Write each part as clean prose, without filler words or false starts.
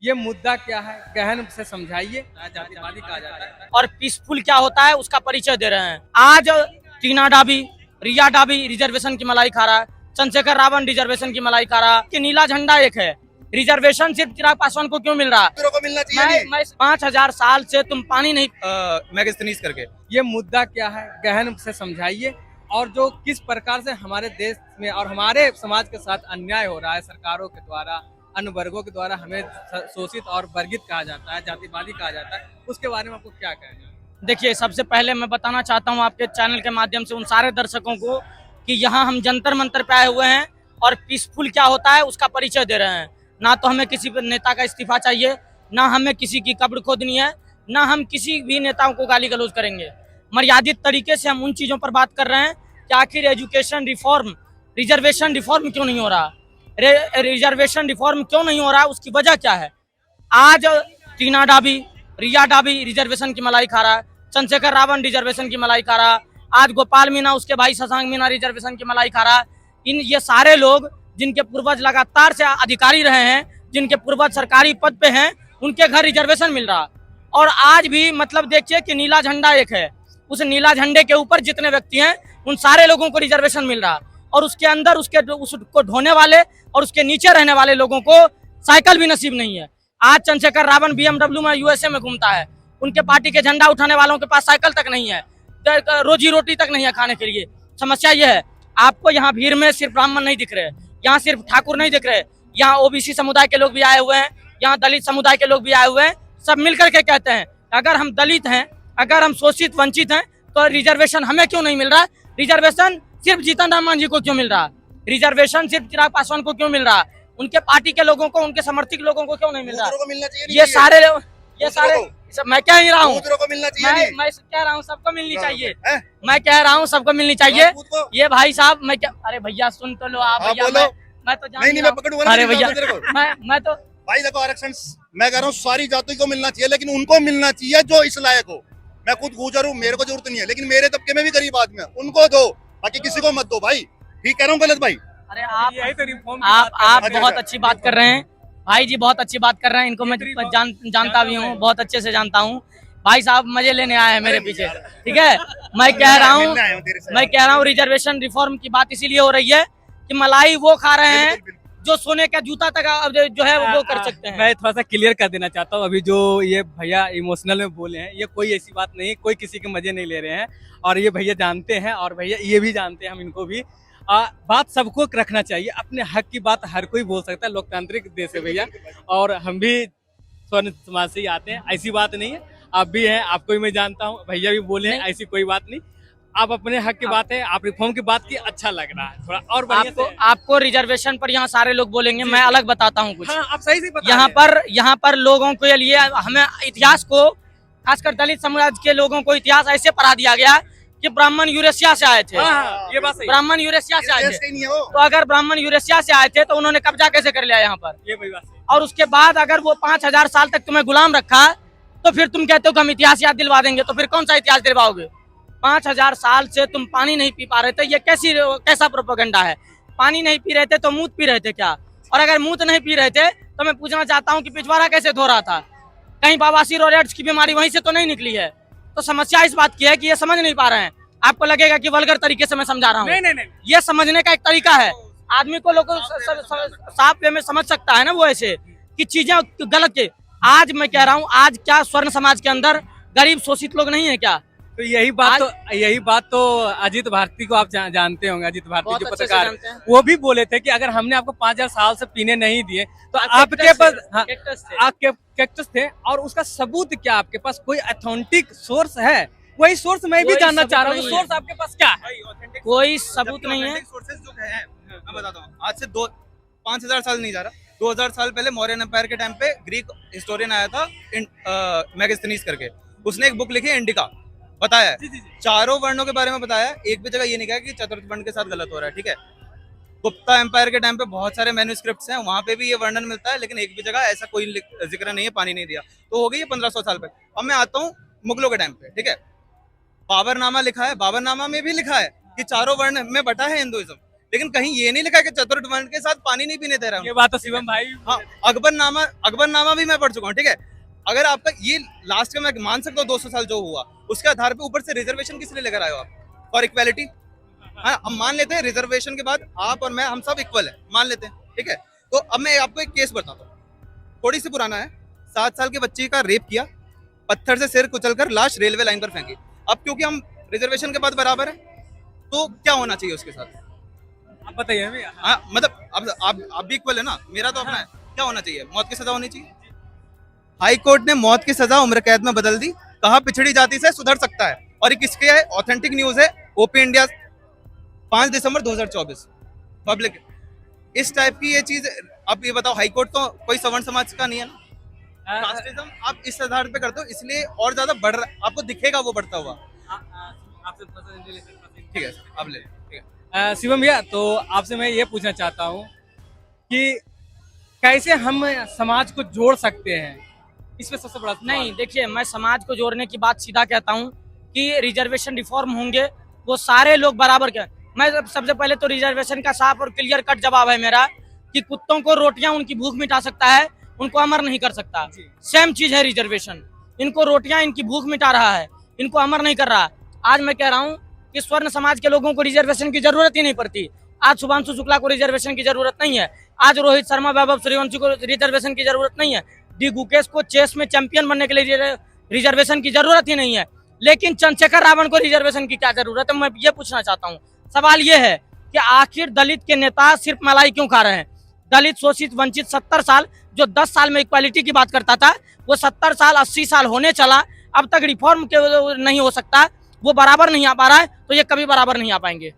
ये मुद्दा क्या है, गहन से समझाइए। जातिवादी कहा जाता है और पीसफुल क्या होता है उसका परिचय दे रहे हैं। आज टीना डाबी, रिया डाबी रिजर्वेशन की मलाई खा रहा है, चंद्रशेखर रावण रिजर्वेशन की मलाई खा रहा है कि नीला झंडा एक है। रिजर्वेशन सिर्फ चिराग पासवान को क्यों मिल रहा है? को मिलना चाहिए। मैं 5,000 साल से तुम पानी नहीं मैगस्तनीस करके ये मुद्दा क्या है, गहन से समझाइए। और जो किस प्रकार से हमारे देश में और हमारे समाज के साथ अन्याय हो रहा है सरकारों के द्वारा, अन्य वर्गों के द्वारा हमें शोषित और वर्गित कहा जाता है, जातिवादी कहा जाता है, उसके बारे में आपको क्या कहना है? देखिए, सबसे पहले मैं बताना चाहता हूं आपके चैनल के माध्यम से उन सारे दर्शकों को कि यहाँ हम जंतर मंतर पे आए हुए हैं और पीसफुल क्या होता है उसका परिचय दे रहे हैं। ना तो हमें किसी नेता का इस्तीफा चाहिए, ना हमें किसी की कब्र खोदनी है, ना हम किसी भी नेताओं को गाली गलौज करेंगे। मर्यादित तरीके से हम उन चीज़ों पर बात कर रहे हैं कि आखिर एजुकेशन रिफॉर्म, रिजर्वेशन रिफॉर्म क्यों नहीं हो रहा, रिजर्वेशन रिफॉर्म क्यों नहीं हो रहा, उसकी वजह क्या है। आज टीना डाबी, रिया डाबी रिजर्वेशन की मलाई खा रहा है, चंद्रशेखर रावण रिजर्वेशन की मलाई खा रहा है, आज गोपाल मीना उसके भाई शशांक मीना रिजर्वेशन की मलाई खा रहा है। ये सारे लोग जिनके पूर्वज लगातार से अधिकारी रहे हैं, जिनके पूर्वज सरकारी पद पे हैं, उनके घर रिजर्वेशन मिल रहा। और आज भी मतलब देखिए कि नीला झंडा एक है, उस नीला झंडे के ऊपर जितने व्यक्ति हैं उन सारे लोगों को रिजर्वेशन मिल रहा, और उसके अंदर उसको ढोने वाले और उसके नीचे रहने वाले लोगों को साइकिल भी नसीब नहीं है। आज चंद्रशेखर रावण BMW में USA में घूमता है, उनके पार्टी के झंडा उठाने वालों के पास साइकिल तक नहीं है, रोजी रोटी तक नहीं है खाने के लिए। समस्या यह है, आपको यहाँ भीड़ में सिर्फ ब्राह्मण नहीं दिख रहे, यहाँ सिर्फ ठाकुर नहीं दिख रहे, यहाँ OBC समुदाय के लोग भी आए हुए हैं, यहाँ दलित समुदाय के लोग भी आए हुए हैं। सब मिलकर के कहते हैं अगर हम दलित हैं, अगर हम शोषित वंचित हैं, तो रिजर्वेशन हमें क्यों नहीं मिल रहा? रिजर्वेशन सिर्फ जीतन राम मांझी को क्यों मिल रहा? रिजर्वेशन सिर्फ चिराग पासवान को क्यों मिल रहा? उनके पार्टी के लोगों को, उनके समर्थक लोगों को क्यों नहीं मिल रहा? ये सारे मैं कह ही रहा हूँ, मैं कह रहा हूँ सबको मिलनी चाहिए, मैं कह रहा हूँ सबको मिलनी चाहिए। ये भाई साहब, मैं क्या, अरे भैया सुन तो लो आप भैया, मैं तो जान नहीं, अरे भैया मैं तो भाई देखो, आरक्षण मैं कह रहा हूँ सारी जाति को मिलना चाहिए, लेकिन उनको मिलना चाहिए जो इस लायक हो। मैं खुद गुजर हूँ, मेरे को जरूरत नहीं है, लेकिन मेरे तबके में भी गरीब आदमी है, उनको दो, बाकी किसी को मत दो। भाई ठीक कह रहा हूँ गलत भाई? अरे आप बहुत अच्छी बात कर रहे हैं भाई जी, बहुत अच्छी बात कर रहे हैं, इनको मैं जानता भी हूँ, बहुत अच्छे से जानता हूँ। भाई साहब मजे लेने आए हैं मेरे पीछे, ठीक है। मैं कह रहा हूँ रिजर्वेशन रिफॉर्म की बात इसीलिए हो रही है कि मलाई वो खा रहे हैं जो सोने का जूता तक जो है वो कर सकते हैं। मैं थोड़ा सा क्लियर कर देना चाहता हूँ, अभी जो ये भैया इमोशनल में बोले हैं, ये कोई ऐसी बात नहीं, कोई किसी के मजे नहीं ले रहे हैं, और ये भैया जानते हैं, और भैया ये भी जानते हैं, हम इनको भी बात सबको रखना चाहिए, अपने हक की बात हर कोई बोल सकता है, लोकतांत्रिक देश है भैया, और हम भी स्वर्ण समाज से ही आते हैं, ऐसी बात नहीं है। आप भी हैं, आपको भी मैं जानता हूँ, भैया भी बोले हैं, ऐसी कोई बात नहीं, आप अपने हक की बात है, आप रिफॉर्म की बात की, अच्छा लग रहा है थोड़ा और आपको रिजर्वेशन पर यहाँ सारे लोग बोलेंगे, मैं अलग बताता हूँ कुछ। हाँ, आप सही से बता यहाँ पर लोगों के लिए हमें इतिहास को, खासकर दलित समाज के लोगों को इतिहास ऐसे पढ़ा दिया गया कि ब्राह्मण यूरेशिया से आए थे। ये बात सही, ब्राह्मण यूरेशिया से आए थे, तो अगर ब्राह्मण यूरेशिया से आए थे तो उन्होंने कब्जा कैसे कर लिया यहाँ पर? ये बात सही। और उसके बाद अगर वो 5,000 साल तक तुम्हें गुलाम रखा, तो फिर तुम कहते हो कि हम इतिहास याद दिलवा देंगे, तो फिर कौन सा इतिहास दिलवाओगे? 5,000 साल से तुम पानी नहीं पी पा रहे थे, ये कैसा प्रोपेगेंडा है? पानी नहीं पी रहे थे तो मूत पी रहे थे क्या? और अगर मूत नहीं पी रहे थे तो मैं पूछना चाहता हूँ कि पिछवाड़ा कैसे धो रहा था? कहीं बवासीर और एड्स की बीमारी वहीं से तो नहीं निकली है? तो समस्या इस बात की है कि ये समझ नहीं पा रहे हैं। आपको लगेगा कि वल्गर तरीके से मैं समझा रहा हूँ, नहीं, ये समझने का एक तरीका है, आदमी को लोग साफ वे में समझ सकता है ना, वो ऐसे कि चीजें गलत के। आज मैं कह रहा हूँ, आज क्या स्वर्ण समाज के अंदर गरीब शोषित लोग नहीं है क्या? तो यही बात तो अजीत भारती को आप जानते होंगे, अजीत भारती जो पत्रकार, वो भी बोले थे कि अगर हमने आपको 5,000 साल से पीने नहीं दिए तो आपके पास आपके कैक्टस थे, और उसका सबूत क्या? आपके पास कोई ऑथेंटिक सोर्स है? वही सोर्स मैं भी जानना चाह रहा हूँ, सोर्स आपके पास क्या है? कोई सबूत नहीं है। सोर्सेज जो है मैं बताता हूँ, आज से 5,000 साल नहीं जा रहा, 2,000 साल पहले मौर्यन एम्पायर के टाइम पे ग्रीक हिस्टोरियन आया था मैगस्थनीस करके, उसने एक बुक लिखी है इंडिका, बताया है चारों वर्णों के बारे में बताया है, एक भी जगह ये नहीं कहा कि चतुर्थ वर्ण के साथ गलत हो रहा है, ठीक है। गुप्ता एम्पायर के टाइम पे बहुत सारे मैन्युस्क्रिप्ट्स हैं, वहां पे भी ये वर्णन मिलता है, लेकिन एक भी जगह ऐसा कोई जिक्र नहीं है पानी नहीं दिया। तो हो गई है 1500 साल पे। अब मैं आता हूँ मुगलों के टाइम पे, ठीक है, बाबरनामा लिखा है, बाबरनामा में भी लिखा है कि चारों वर्ण में बटा है हिंदुइज्म, लेकिन कहीं ये नहीं लिखा है कि चतुर्थ के साथ पानी नहीं पीने दे रहा हूँ। ये बात तो शिवम भाई हाँ, अकबरनामा भी मैं पढ़ चुका हूँ, ठीक है। अगर आपका ये लास्ट का मैं मान सकता हूँ 200 साल जो हुआ उसके आधार पे ऊपर से रिजर्वेशन किस लिए लेकर आए हो आप, फॉर इक्वालिटी। हाँ, हम मान लेते हैं रिजर्वेशन के बाद आप और मैं हम सब इक्वल है, मान लेते हैं, ठीक है। तो अब मैं आपको एक केस बताता हूँ, थोड़ी सी पुराना है। 7 साल के बच्चे का रेप किया, पत्थर से सिर कुचलकर लाश रेलवे लाइन पर फेंकी। अब क्योंकि हम रिजर्वेशन के बाद बराबर है तो क्या होना चाहिए उसके साथ? आप बताइए भैया। हाँ, मतलब अब आप भी इक्वल है ना, मेरा तो अपना है। क्या होना चाहिए? मौत की सजा होनी चाहिए। हाई कोर्ट ने मौत की सजा उम्र कैद में बदल दी, कहा पिछड़ी जाति से सुधर सकता है। और ये किसके है? ऑथेंटिक न्यूज है, ओपी इंडिया 5 दिसंबर 2024 पब्लिक। इस टाइप की ये चीज, अब ये बताओ, हाई कोर्ट तो कोई सवर्ण समाज का नहीं है ना। कास्टिज्म आप इस आधार पे करते हो, इसलिए और ज्यादा बढ़ रहा, आपको दिखेगा वो बढ़ता हुआ। ठीक है, अब ले, ठीक है। शिवम भैया, तो आपसे मैं ये पूछना चाहता हूँ कि कैसे हम समाज को जोड़ सकते हैं, इसमें सबसे बड़ा सवाल नहीं, देखिए, मैं समाज को जोड़ने की बात सीधा कहता हूँ कि रिजर्वेशन रिफॉर्म होंगे, वो सारे लोग बराबर के। मैं सबसे पहले तो रिजर्वेशन का साफ और क्लियर कट जवाब है मेरा कि कुत्तों को रोटियां उनकी भूख मिटा सकता है, उनको अमर नहीं कर सकता। सेम चीज है रिजर्वेशन, इनको रोटियां इनकी भूख मिटा रहा है, इनको अमर नहीं कर रहा। आज मैं कह रहा हूँ कि स्वर्ण समाज के लोगों को रिजर्वेशन की जरूरत ही नहीं पड़ती। आज शुभांशु शुक्ला को रिजर्वेशन की जरूरत नहीं है, आज रोहित शर्मा, वैभव सूर्यवंशी को रिजर्वेशन की जरूरत नहीं है, डी गुकेश को चेस में चैंपियन बनने के लिए रिजर्वेशन की जरूरत ही नहीं है। लेकिन चंद्रशेखर रावण को रिजर्वेशन की क्या जरूरत है? मैं ये पूछना चाहता हूँ। सवाल ये है कि आखिर दलित के नेता सिर्फ मलाई क्यों खा रहे हैं? दलित, शोषित, वंचित 70 साल, जो 10 साल में इक्वालिटी की बात करता था, वो 70 साल 80 साल होने चला, अब तक रिफॉर्म के नहीं हो सकता, वो बराबर नहीं आ पा रहा है, तो ये कभी बराबर नहीं आ पाएंगे।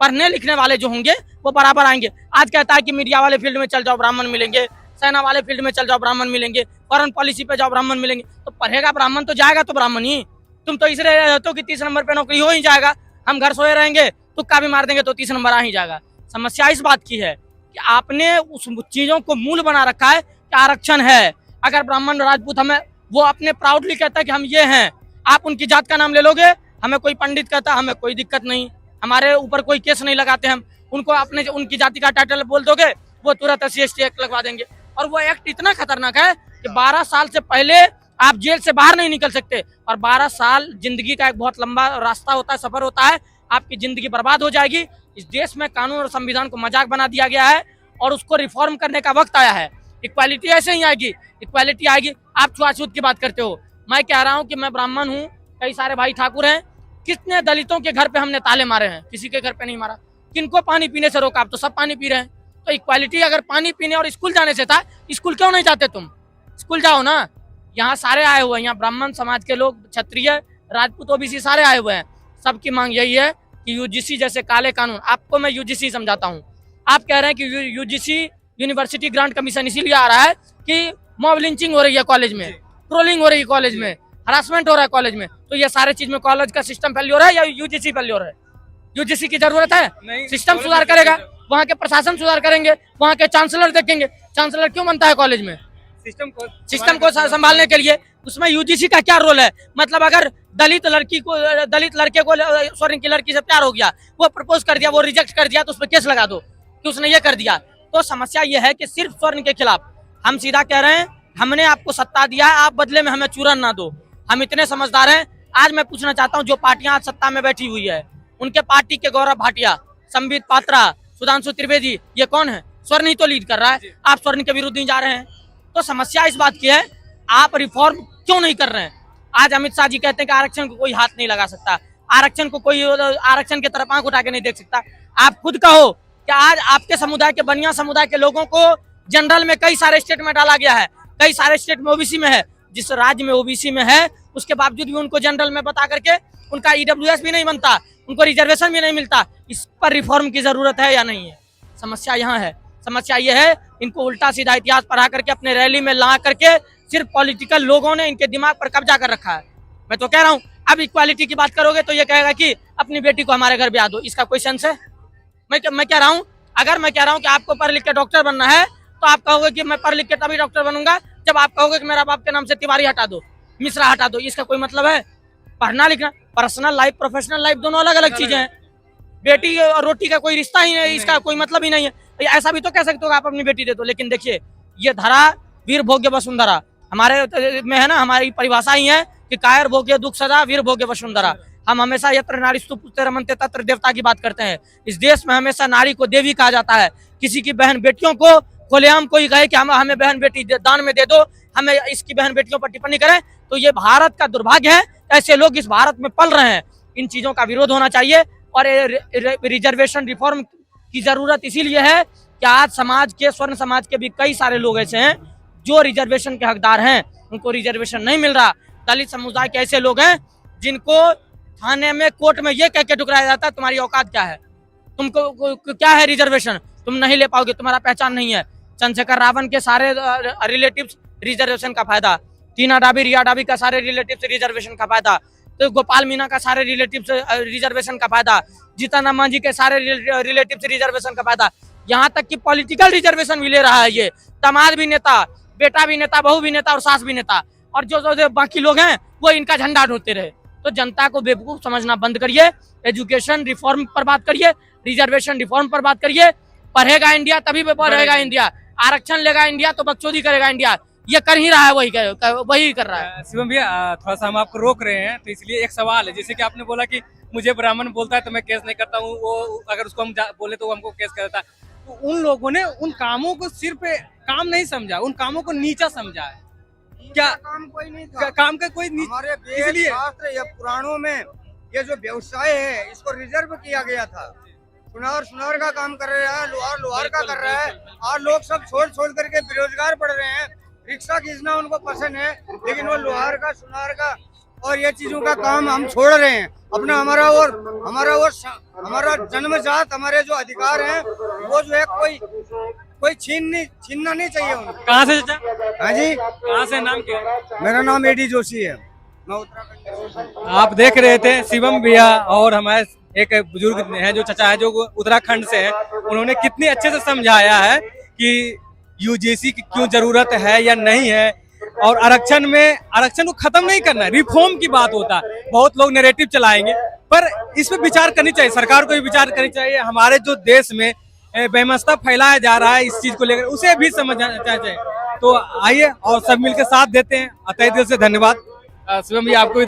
पढ़ने लिखने वाले जो होंगे वो बराबर आएंगे। आज कहता है कि मीडिया वाले फील्ड में चल जाओ ब्राह्मण मिलेंगे, सेना वाले फील्ड में चल जाओ ब्राह्मण मिलेंगे, फॉरेन पॉलिसी पे जाओ ब्राह्मण मिलेंगे। तो पढ़ेगा ब्राह्मण तो जाएगा तो ब्राह्मण ही। तुम तो इसलिए रहते हो कि 30 नंबर पे नौकरी हो ही जाएगा, हम घर सोए रहेंगे, तुक्का भी मार देंगे तो 30 नंबर आ ही जाएगा। समस्या इस बात की है कि आपने उस चीजों को मूल बना रखा है कि आरक्षण है। अगर ब्राह्मण राजपूत हमें, वो अपने प्राउडली कहता है कि हम ये हैं, आप उनकी जात का नाम ले लोगे, हमें कोई पंडित कहता, हमें कोई दिक्कत नहीं, हमारे ऊपर कोई केस नहीं लगाते, हम उनको अपने उनकी जाति का टाइटल बोल दोगे, वो तुरंत SC/ST एक्ट लगवा देंगे। और वो एक्ट इतना खतरनाक है कि 12 साल से पहले आप जेल से बाहर नहीं निकल सकते, और 12 साल जिंदगी का एक बहुत लंबा रास्ता होता है, सफर होता है, आपकी जिंदगी बर्बाद हो जाएगी। इस देश में कानून और संविधान को मजाक बना दिया गया है और उसको रिफॉर्म करने का वक्त आया है। इक्वालिटी ऐसे ही आएगी, इक्वालिटी आएगी। आप छुआछूत की बात करते हो, मैं कह रहा हूँ कि मैं ब्राह्मण हूँ, कई सारे भाई ठाकुर हैं, कितने दलितों के घर पे हमने ताले मारे हैं, किसी के घर पे नहीं मारा। किनको पानी पीने से रोका? आप तो सब पानी पी रहे हैं। तो इक्वालिटी अगर पानी पीने और स्कूल जाने से था, स्कूल क्यों नहीं जाते तुम? स्कूल जाओ ना। यहाँ सारे आए हुए हैं, यहाँ ब्राह्मण समाज के लोग, क्षत्रिय, राजपूत, OBC सारे आए हुए हैं। सबकी मांग यही है कि UGC जैसे काले कानून, आपको मैं UGC समझाता हूँ। आप कह रहे हैं कि UGC यूनिवर्सिटी ग्रांट कमीशन इसीलिए आ रहा है कि मॉब लिंचिंग हो रही है कॉलेज में, ट्रोलिंग हो रही है कॉलेज में, हरासमेंट हो रहा है कॉलेज में, तो ये सारे चीज में कॉलेज का सिस्टम फेल्योर है या UGC फेल्योर है? UGC की जरूरत है, सिस्टम सुधार करेगा, वहाँ के प्रशासन सुधार करेंगे, वहाँ के चांसलर देखेंगे। चांसलर क्यों बनता है कॉलेज में? सिस्टम को संभालने के लिए। उसमें UGC का क्या रोल है? मतलब अगर दलित लड़के को स्वर्ण की लड़की से प्यार हो गया, वो प्रपोज कर दिया, वो रिजेक्ट कर दिया, तो उस पर केस लगा दो कि उसने ये कर दिया। तो समस्या ये है कि सिर्फ स्वर्ण के खिलाफ हम सीधा कह रहे हैं, हमने आपको सत्ता दिया है, आप बदले में हमें चूरन ना दो। हम इतने समझदार हैं। आज मैं पूछना चाहता हूँ, जो पार्टियां आज सत्ता में बैठी हुई है, उनके पार्टी के गौरव भाटिया, संबित पात्रा, सुधांशु त्रिवेदी, ये कौन है? स्वर्ण ही तो लीड कर रहा है, आप स्वर्ण के विरुद्ध ही जा रहे हैं। तो समस्या इस बात की है, आप रिफॉर्म क्यों नहीं कर रहे हैं? आज अमित शाह जी कहते हैं कि आरक्षण को कोई हाथ नहीं लगा सकता, आरक्षण को कोई आरक्षण की तरफ आंख उठा के नहीं देख सकता। आप खुद कहो कि आज आपके समुदाय के, बनिया समुदाय के लोगों को जनरल में कई सारे स्टेट में डाला गया है, कई सारे स्टेट में OBC में है। जिस राज्य में OBC में है, उसके बावजूद भी उनको जनरल में बता करके उनका EWS भी नहीं बनता, उनको रिजर्वेशन भी नहीं मिलता। इस पर रिफॉर्म की जरूरत है या नहीं है? समस्या यहाँ है। समस्या ये है, इनको उल्टा सीधा इतिहास पढ़ा करके अपने रैली में ला करके सिर्फ पॉलिटिकल लोगों ने इनके दिमाग पर कब्जा कर रखा है। मैं तो कह रहा हूँ, अब इक्वालिटी की बात करोगे तो ये कहेगा कि अपनी बेटी को हमारे घर ब्याह दो। इसका कोई सेंस है? मैं कह रहा हूँ, अगर मैं कह रहा हूँ कि आपको पढ़ लिख के डॉक्टर बनना है, तो आप कहोगे कि मैं पढ़ लिख के तभी डॉक्टर बनूंगा जब आप कहोगे कि मेरा बाप के नाम से तिवारी हटा दो, मिश्रा हटा दो। इसका कोई मतलब है? पढ़ना लिखना, पर्सनल लाइफ, प्रोफेशनल लाइफ दोनों अलग अलग चीजें हैं। बेटी और रोटी का कोई रिश्ता ही नहीं, इसका कोई मतलब ही नहीं है। ऐसा भी तो कह सकते हो आप अपनी बेटी दे दो, लेकिन देखिए ये धरा वीर भोग्य वसुंधरा हमारे में है ना, हमारी परिभाषा ही है कि कायर भोग्य दुख सदा, वीर भोग्य वसुंधरा। हम हमेशा यत्र नारीस्तु पुत्र रमन्ते तत्र देवता की बात करते हैं। इस देश में हमेशा नारी को देवी कहा जाता है। किसी की बहन बेटियों को खुलेआम कोई कहे कि हमें बहन बेटी दान में दे दो, हमें इसकी बहन बेटियों पर टिप्पणी करें, तो ये भारत का दुर्भाग्य है। ऐसे लोग इस भारत में पल रहे हैं। इन चीजों का विरोध होना चाहिए। और रिजर्वेशन रिफॉर्म की जरूरत इसीलिए है कि आज समाज के, स्वर्ण समाज के भी कई सारे लोग ऐसे हैं जो रिजर्वेशन के हकदार हैं, उनको रिजर्वेशन नहीं मिल रहा। दलित समुदाय के ऐसे लोग हैं जिनको थाने में, कोर्ट में ये कह के ठुकराया जाता है तुम्हारी औकात क्या है, तुमको क्या है रिजर्वेशन, तुम नहीं ले पाओगे, तुम्हारा पहचान नहीं है। चंद्रशेखर रावण के सारे रिलेटिव्स रिजर्वेशन का फायदा, टीना डाबी, रिया डाबी का सारे रिलेटिव्स रिजर्वेशन का फायदा, तो गोपाल मीना का सारे रिलेटिव्स रिजर्वेशन का फायदा, जीतन मांझी के सारे रिलेटिव्स रिजर्वेशन का फायदा, यहाँ तक कि पॉलिटिकल रिजर्वेशन भी ले रहा है ये। दामाद भी नेता, बेटा भी नेता, बहू भी नेता और सास भी नेता, और जो बाकी लोग हैं वो इनका झंडा ढोते रहे। तो जनता को बेवकूफ समझना बंद करिए, एजुकेशन रिफॉर्म पर बात करिए, रिजर्वेशन रिफॉर्म पर बात करिए। पढ़ेगा इंडिया तभी बढ़ेगा इंडिया, आरक्षण लेगा इंडिया तो बकचोदी करेगा इंडिया। ये कर ही रहा है, वही कर रहा है। शिवम भैया थोड़ा सा हम आपको रोक रहे हैं, तो इसलिए एक सवाल है। जैसे कि आपने बोला कि मुझे ब्राह्मण बोलता है तो मैं केस नहीं करता हूँ, वो अगर उसको हम बोले तो वो हमको केस करता है। तो उन लोगों ने उन कामों को सिर्फ काम नहीं समझा, उन कामों को नीचा समझा है। क्या काम कोई नहीं था, काम का कोई हमारे इसलिए शास्त्र या पुराणों में ये जो व्यवसाय है इसको रिजर्व किया गया था। सुनार का काम कर रहा है, लोहार का कर रहा है, और लोग सब छोड़ करके बेरोजगार पड़ रहे हैं। रिक्शा खींचना उनको पसंद है, लेकिन वो लोहार का, सुनार का और ये चीजों का काम हम छोड़ रहे हैं। अपना हमारा जन्मजात हमारे जो अधिकार हैं वो जो है कोई छीनना नहीं चाहिए उनको। कहाँ से चाचा? हाँ जी, कहाँ से, नाम क्या है? मेरा नाम एडी जोशी है, मैं उत्तराखंड। आप देख रहे थे शिवम भैया और हमारे एक बुजुर्ग हैं जो चचा है जो उत्तराखंड से है। उन्होंने कितनी अच्छे से समझाया है कि यूजीसी की क्यों जरूरत है या नहीं है, और आरक्षण को खत्म नहीं करना है, रिफॉर्म की बात होता है। बहुत लोग नैरेटिव चलाएंगे, पर इस पे विचार करनी चाहिए, सरकार को भी विचार करनी चाहिए। हमारे जो देश में बेमस्ता फैलाया जा रहा है इस चीज को लेकर, उसे भी समझना चाहिए। तो आइए और सब मिलकर साथ देते हैं। अतः दिल से धन्यवाद। शिवम भैया आपको